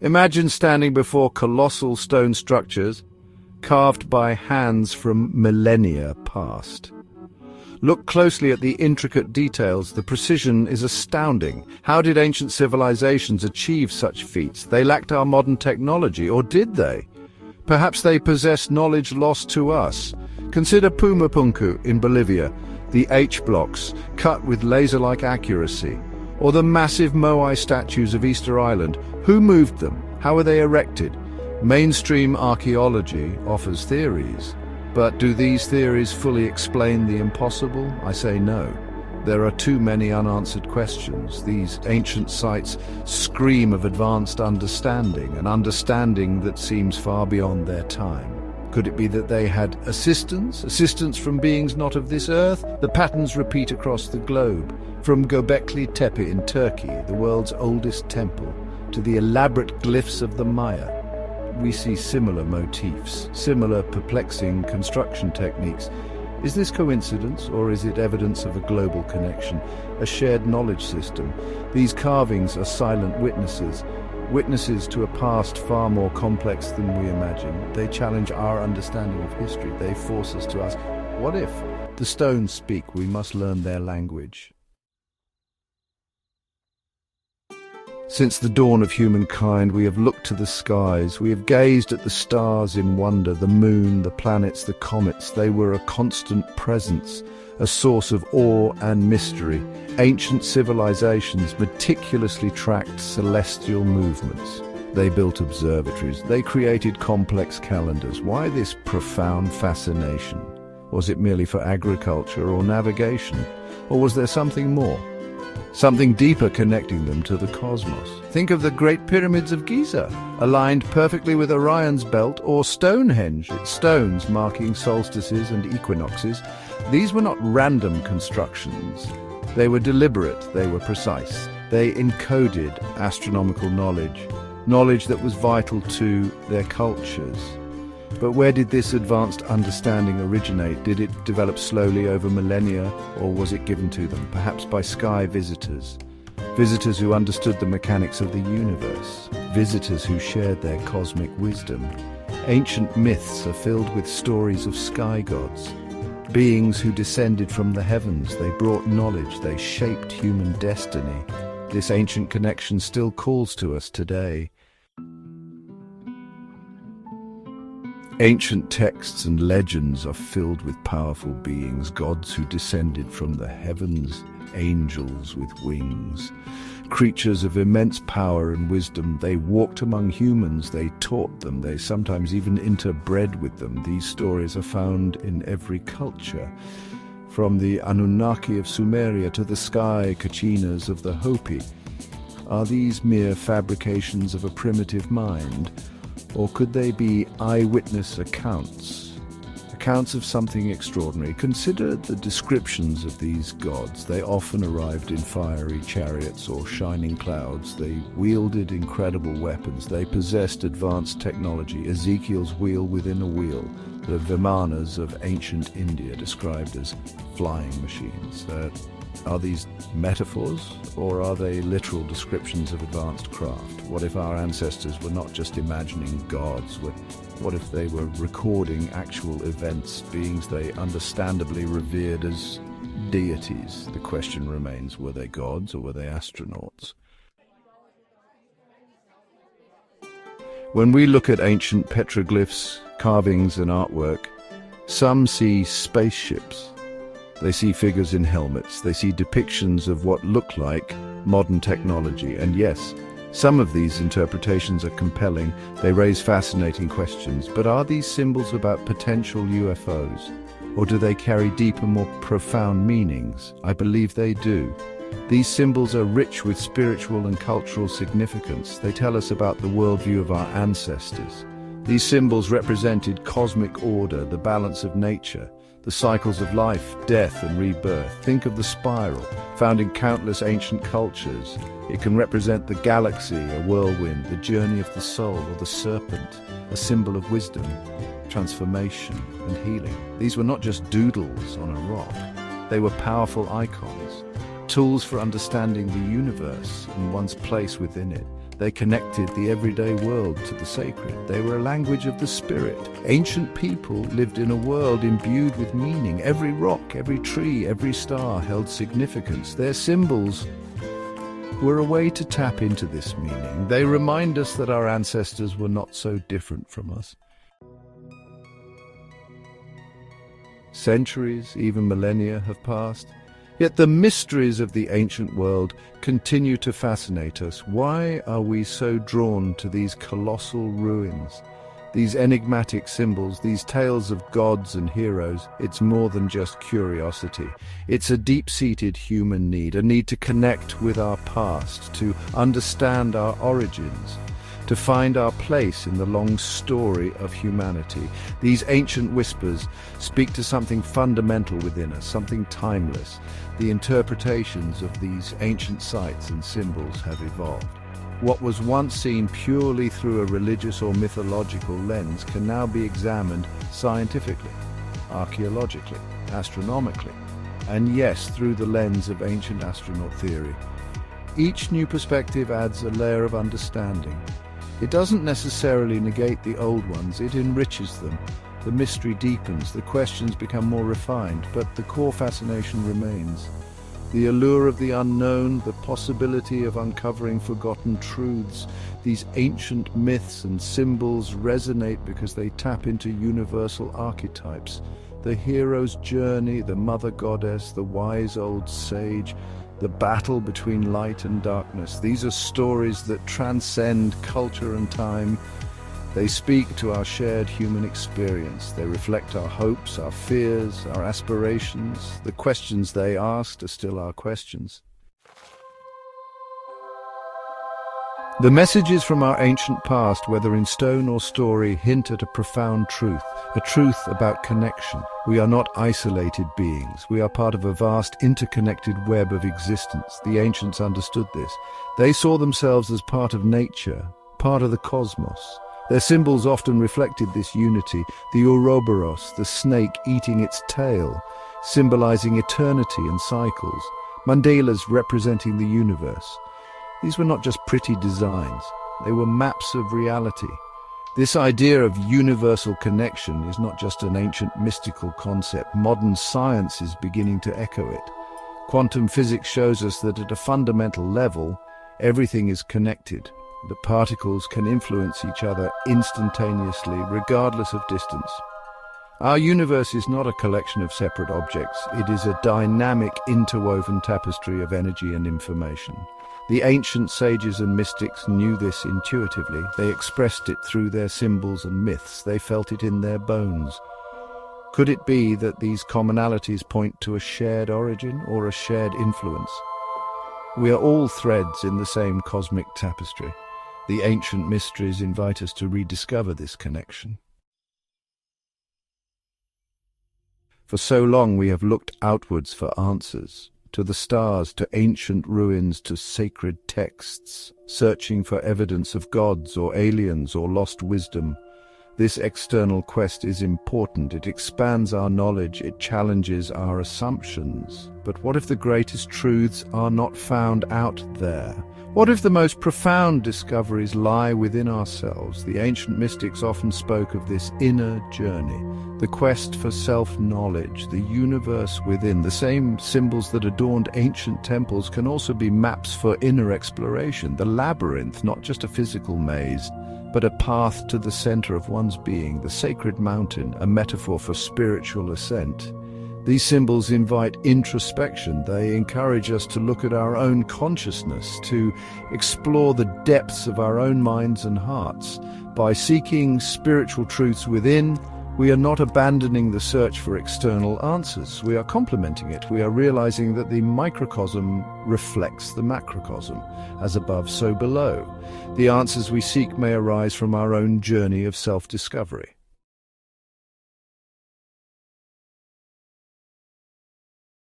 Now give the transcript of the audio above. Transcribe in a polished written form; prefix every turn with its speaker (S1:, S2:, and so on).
S1: Imagine standing before colossal stone structures carved by hands from millennia past. Look closely at the intricate details. The precision is astounding. How did ancient civilizations achieve such feats? They lacked our modern technology, or did they? Perhaps they possessed knowledge lost to us. Consider Pumapunku in Bolivia, the H-blocks cut with laser-like accuracy, or the massive Moai statues of Easter Island. Who moved them? How were they erected? Mainstream archaeology offers theories. But do these theories fully explain the impossible? I say no. There are too many unanswered questions. These ancient sites scream of advanced understanding, an understanding that seems far beyond their time. Could it be that they had assistance from beings not of this earth? The patterns repeat across the globe, from Göbekli Tepe in Turkey, the world's oldest temple, to the elaborate glyphs of the Maya. We see similar motifs, similar perplexing construction techniques. Is this coincidence, or is it evidence of a global connection, a shared knowledge system? These carvings are silent witnesses to a past far more complex than we imagine. They challenge our understanding of history. They force us to ask, what if? The stones speak, we must learn their language. Since the dawn of humankind, we have looked to the skies, we have gazed at the stars in wonder, the moon, the planets, the comets. They were a constant presence, a source of awe and mystery. Ancient civilizations meticulously tracked celestial movements. They built observatories, they created complex calendars. Why this profound fascination? Was it merely for agriculture or navigation? Or was there something more? Something deeper connecting them to the cosmos. Think of the Great Pyramids of Giza, aligned perfectly with Orion's belt, or Stonehenge, its stones marking solstices and equinoxes. These were not random constructions. They were deliberate, they were precise. They encoded astronomical knowledge that was vital to their cultures. But where did this advanced understanding originate? Did it develop slowly over millennia, or was it given to them, perhaps by sky visitors? Visitors who understood the mechanics of the universe, visitors who shared their cosmic wisdom. Ancient myths are filled with stories of sky gods, beings who descended from the heavens. They brought knowledge, they shaped human destiny. This ancient connection still calls to us today. Ancient texts and legends are filled with powerful beings, gods who descended from the heavens, angels with wings. Creatures of immense power and wisdom, they walked among humans, they taught them, they sometimes even interbred with them. These stories are found in every culture, from the Anunnaki of Sumeria to the sky Kachinas of the Hopi. Are these mere fabrications of a primitive mind? Or could they be eyewitness accounts of something extraordinary? Consider the descriptions of these gods. They often arrived in fiery chariots or shining clouds. They wielded incredible weapons. They possessed advanced technology. Ezekiel's wheel within a wheel. The Vimanas of ancient India described as flying machines. Are these metaphors, or are they literal descriptions of advanced craft? What if our ancestors were not just imagining gods? What if they were recording actual events, beings they understandably revered as deities? The question remains, were they gods or were they astronauts? When we look at ancient petroglyphs, carvings and artwork, some see spaceships. They see figures in helmets. They see depictions of what look like modern technology. And yes, some of these interpretations are compelling. They raise fascinating questions. But are these symbols about potential UFOs? Or do they carry deeper, more profound meanings? I believe they do. These symbols are rich with spiritual and cultural significance. They tell us about the worldview of our ancestors. These symbols represented cosmic order, the balance of nature, the cycles of life, death and rebirth. Think of the spiral, found in countless ancient cultures. It can represent the galaxy, a whirlwind, the journey of the soul, or the serpent, a symbol of wisdom, transformation and healing. These were not just doodles on a rock. They were powerful icons. tools for understanding the universe and one's place within it. They connected the everyday world to the sacred. They were a language of the spirit. Ancient people lived in a world imbued with meaning. Every rock, every tree, every star held significance. Their symbols were a way to tap into this meaning. They remind us that our ancestors were not so different from us. Centuries, even millennia, have passed. Yet the mysteries of the ancient world continue to fascinate us. Why are we so drawn to these colossal ruins, these enigmatic symbols, these tales of gods and heroes? It's more than just curiosity. It's a deep-seated human need, a need to connect with our past, to understand our origins, to find our place in the long story of humanity. These ancient whispers speak to something fundamental within us, something timeless. The interpretations of these ancient sites and symbols have evolved. What was once seen purely through a religious or mythological lens can now be examined scientifically, archaeologically, astronomically, and yes, through the lens of ancient astronaut theory. Each new perspective adds a layer of understanding. It doesn't necessarily negate the old ones, it enriches them. The mystery deepens, the questions become more refined, but the core fascination remains. The allure of the unknown, the possibility of uncovering forgotten truths. These ancient myths and symbols resonate because they tap into universal archetypes. The hero's journey, the mother goddess, the wise old sage, the battle between light and darkness. These are stories that transcend culture and time. They speak to our shared human experience. They reflect our hopes, our fears, our aspirations. The questions they asked are still our questions. The messages from our ancient past, whether in stone or story, hint at a profound truth, a truth about connection. We are not isolated beings. We are part of a vast interconnected web of existence. The ancients understood this. They saw themselves as part of nature, part of the cosmos. Their symbols often reflected this unity, the Ouroboros, the snake eating its tail, symbolizing eternity and cycles, mandalas representing the universe. These were not just pretty designs, they were maps of reality. This idea of universal connection is not just an ancient mystical concept. Modern science is beginning to echo it. Quantum physics shows us that at a fundamental level, everything is connected. The particles can influence each other instantaneously, regardless of distance. Our universe is not a collection of separate objects. It is a dynamic, interwoven tapestry of energy and information. The ancient sages and mystics knew this intuitively. They expressed it through their symbols and myths. They felt it in their bones. Could it be that these commonalities point to a shared origin or a shared influence? We are all threads in the same cosmic tapestry. The ancient mysteries invite us to rediscover this connection. For so long we have looked outwards for answers, to the stars, to ancient ruins, to sacred texts, searching for evidence of gods or aliens or lost wisdom. This external quest is important. It expands our knowledge, it challenges our assumptions. But what if the greatest truths are not found out there? What if the most profound discoveries lie within ourselves? The ancient mystics often spoke of this inner journey, the quest for self-knowledge, the universe within. The same symbols that adorned ancient temples can also be maps for inner exploration. The labyrinth, not just a physical maze, but a path to the center of one's being, the sacred mountain, a metaphor for spiritual ascent. These symbols invite introspection. They encourage us to look at our own consciousness, to explore the depths of our own minds and hearts. By seeking spiritual truths within, we are not abandoning the search for external answers. We are complementing it. We are realizing that the microcosm reflects the macrocosm, as above, so below. The answers we seek may arise from our own journey of self-discovery.